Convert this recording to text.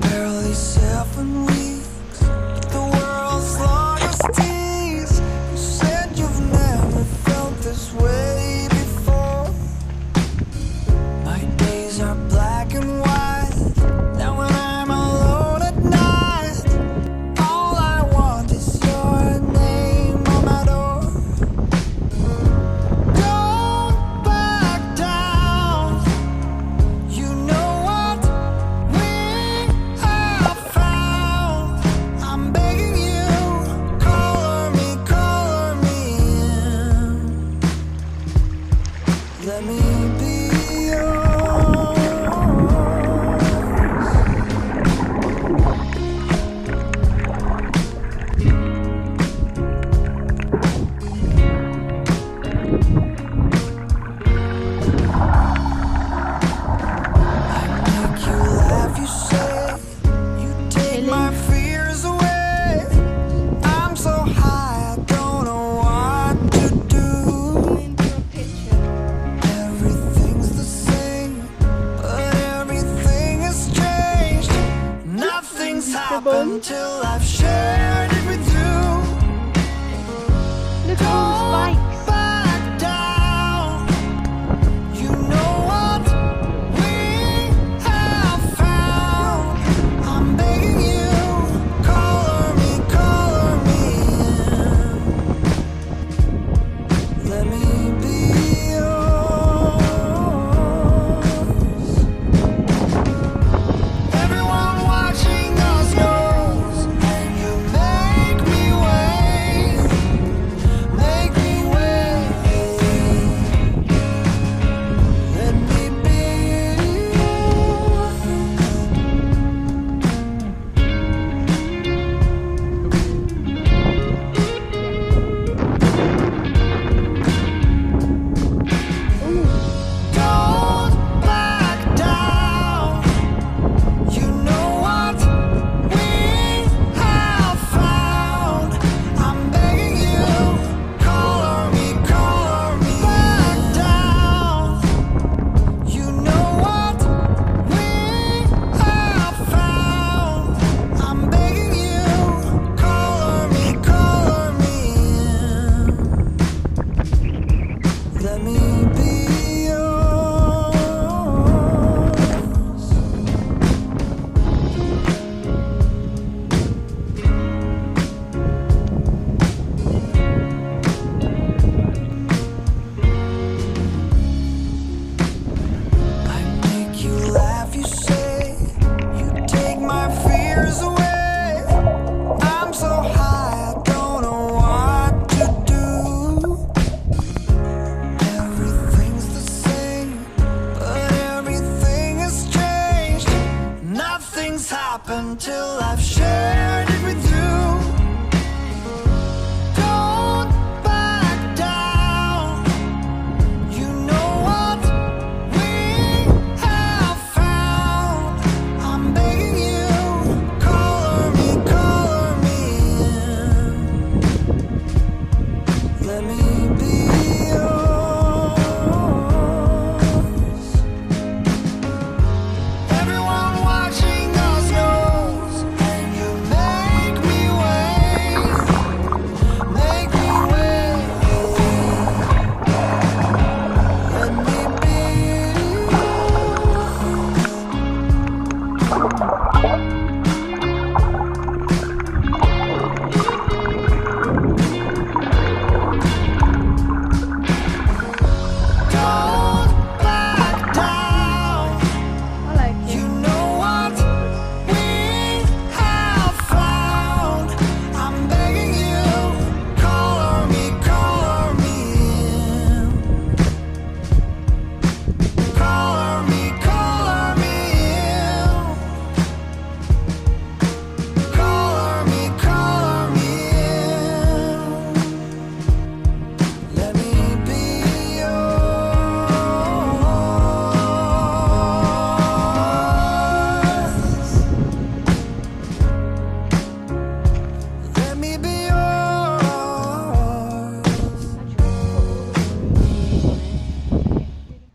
Barely 7 weeks, the world's longest tease. You said you've never felt this way before. My days are black and white. Now when I'm alone at night, all I want is your name on my door. Don't back down. You know what we have found. I'm begging you, color me in. Let me be yours. Make you laugh, you say. You take my fears away. I'm so high, I don't know what to do. Everything's the same, but everything has changed. Nothing's happened till I've shared it with you. Look who's fighting.